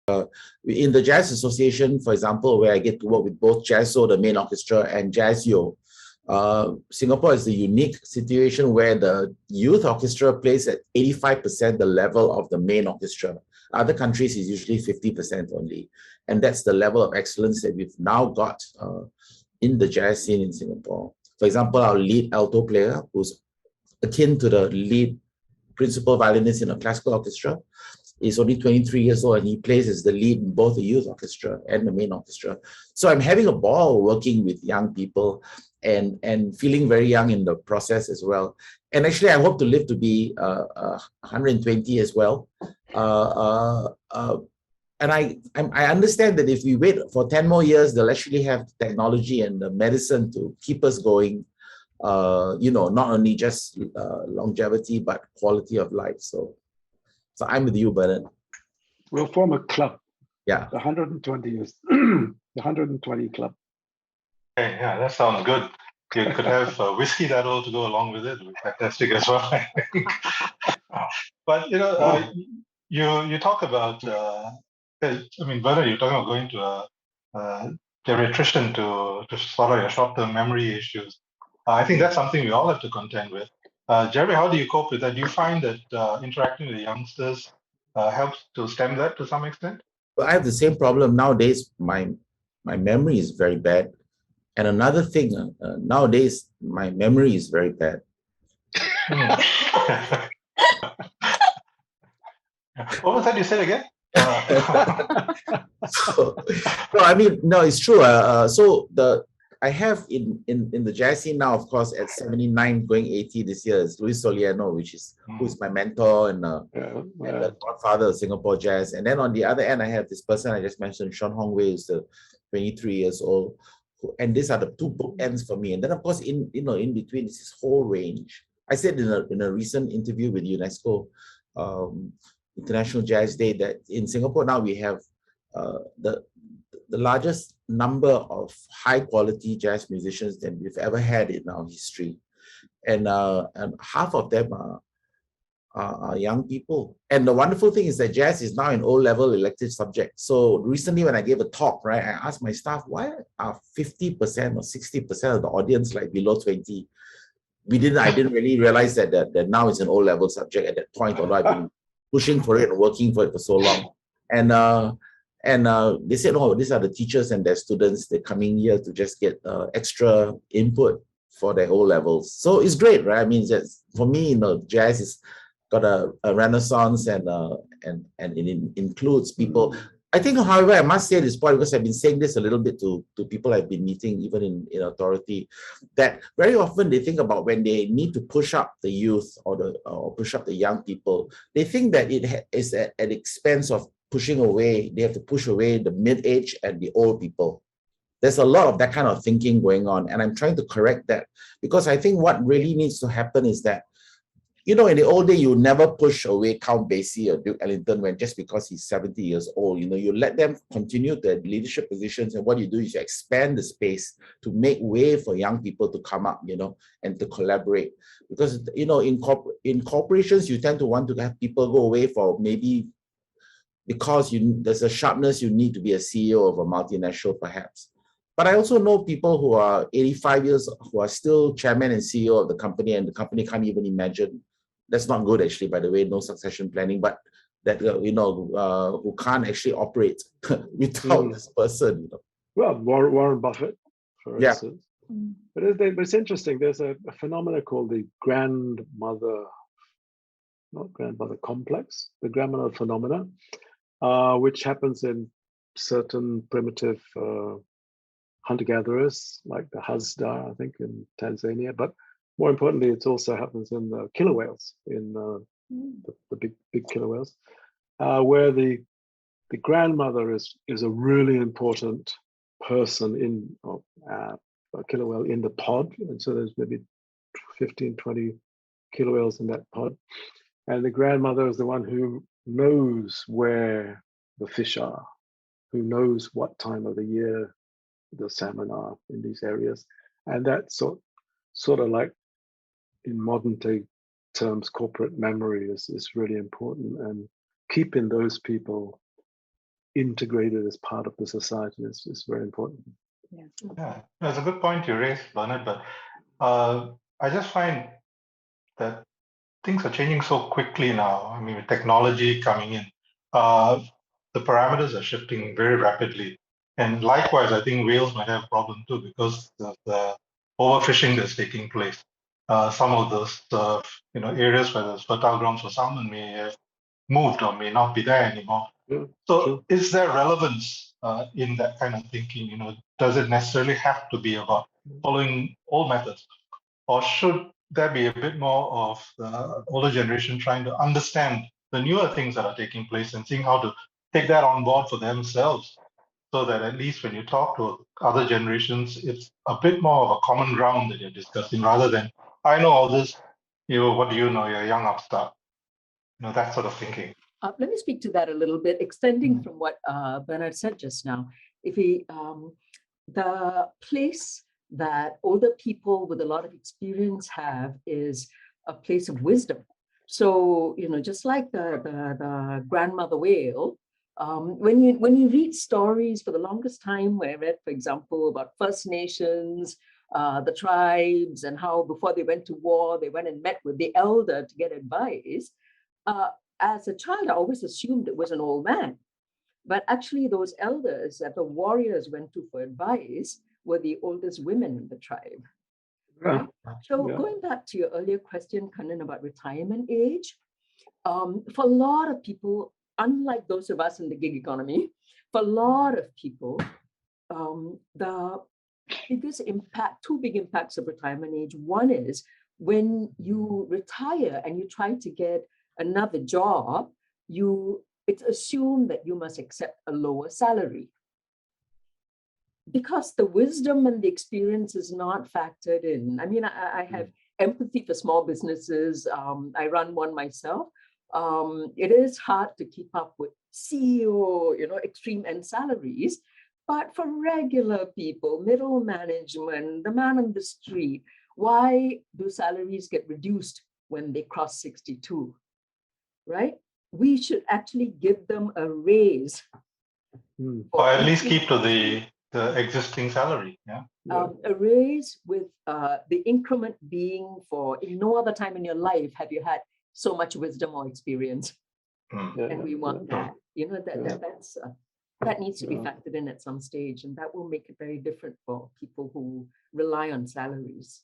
In the Jazz Association, for example, where I get to work with both Jazzo, the main orchestra, and Jazzio, Singapore is a unique situation where the youth orchestra plays at 85% the level of the main orchestra. Other countries is usually 50% only. And that's the level of excellence that we've now got in the jazz scene in Singapore. For example, our lead alto player, who's akin to the lead principal violinist in a classical orchestra, is only 23 years old, and he plays as the lead in both the youth orchestra and the main orchestra. So I'm having a ball working with young people and feeling very young in the process as well. And actually, I hope to live to be 120 as well. And I understand that if we wait for 10 more years, they'll actually have the technology and the medicine to keep us going, not only just longevity, but quality of life. So I'm with you, Bernard. We'll form a club. Yeah. The 120 years, the 120 club. Okay, yeah, that sounds good. You could have whiskey that'll to go along with it. Fantastic as well. But you talk about. Bernard, you're talking about going to a geriatrician to sort out your short-term memory issues. I think that's something we all have to contend with. Jeremy, how do you cope with that? Do you find that interacting with the youngsters helps to stem that to some extent? Well, I have the same problem nowadays. My memory is very bad. And another thing, nowadays, my memory is very bad. What was that you said again? It's true. I have in the jazz scene now, of course, at 79, going 80 this year, is Luis Soliano, who's my mentor and the godfather of Singapore jazz. And then on the other end, I have this person I just mentioned, Sean Hong Wei, who's 23 years old. And these are the two bookends for me. And then, of course, in between is this whole range. I said in a recent interview with UNESCO International Jazz Day that in Singapore now we have the largest number of high quality jazz musicians than we've ever had in our history, and half of them are young people. And the wonderful thing is that jazz is now an O-level elective subject. So recently when I gave a talk, right, I asked my staff, why are 50% or 60% of the audience like below 20? I didn't really realize that now it's an O-level subject at that point, although I've been pushing for it and working for it for so long. And they said, oh, these are the teachers and their students. They're coming here to just get extra input for their O-levels. So it's great, right? I mean, for me, jazz has got a renaissance and it includes people. I think, however, I must say at this point, because I've been saying this a little bit to people I've been meeting, even in authority, that very often they think about when they need to push up the youth or push up the young people, they think that it is at the expense of pushing away. They have to push away the mid-age and the old people. There's a lot of that kind of thinking going on, and I'm trying to correct that, because I think what really needs to happen is that, in the old day, you never push away Count Basie or Duke Ellington just because he's 70 years old. You let them continue their leadership positions, and what you do is you expand the space to make way for young people to come up, and to collaborate. Because, in corporations, you tend to want to have people go away for maybe because there's a sharpness you need to be a CEO of a multinational, perhaps. But I also know people who are 85 years, who are still chairman and CEO of the company, and the company can't even imagine. That's not good, actually, by the way, no succession planning, but that, who can't actually operate without this person. Well, Warren Buffett, for instance. But it's interesting. There's a phenomenon called the not grandmother complex, the grandmother phenomena, which happens in certain primitive hunter-gatherers, like the Hasda, I think, in Tanzania. But more importantly, it also happens in the killer whales, in the big killer whales, where the grandmother is a really important person in a killer whale in the pod. And so there's maybe 15, 20 killer whales in that pod. And the grandmother is the one who knows where the fish are, who knows what time of the year the salmon are in these areas. And that's sort of like, in modern day terms, corporate memory is really important, and keeping those people integrated as part of the society is very important. Yeah, that's a good point you raised, Bernard, but I just find that things are changing so quickly now. I mean, with technology coming in, the parameters are shifting very rapidly. And likewise, I think whales might have a problem too because of the overfishing that's taking place. Some of those areas where there's fertile grounds for salmon may have moved or may not be there anymore. Yeah, So true. is there relevance in that kind of thinking? Does it necessarily have to be about following old methods? Or should there be a bit more of the older generation trying to understand the newer things that are taking place and seeing how to take that on board for themselves, so that at least when you talk to other generations, it's a bit more of a common ground that you're discussing rather than, I know all this, what do you know, you're a young upstart. That sort of thinking. Let me speak to that a little bit, extending from what Bernard said just now. If the place that older people with a lot of experience have is a place of wisdom. So, just like the grandmother whale, when you read stories for the longest time, where I read, for example, about First Nations, the tribes, and how before they went to war, they went and met with the elder to get advice. As a child, I always assumed it was an old man. But actually, those elders that the warriors went to for advice were the oldest women in the tribe. Right? So going back to your earlier question, Kannan, about retirement age, for a lot of people, unlike those of us in the gig economy, for a lot of people, the biggest impact, two big impacts of retirement age. One is when you retire and you try to get another job, it's assumed that you must accept a lower salary. Because the wisdom and the experience is not factored in. I mean, I have empathy for small businesses. I run one myself. It is hard to keep up with CEO, extreme end salaries. But for regular people, middle management, the man on the street, why do salaries get reduced when they cross 62? Right? We should actually give them a raise. Or at least keep to the existing salary. A raise with the increment being for in no other time in your life have you had so much wisdom or experience. And we want that. That needs to be factored in at some stage, and that will make it very different for people who rely on salaries.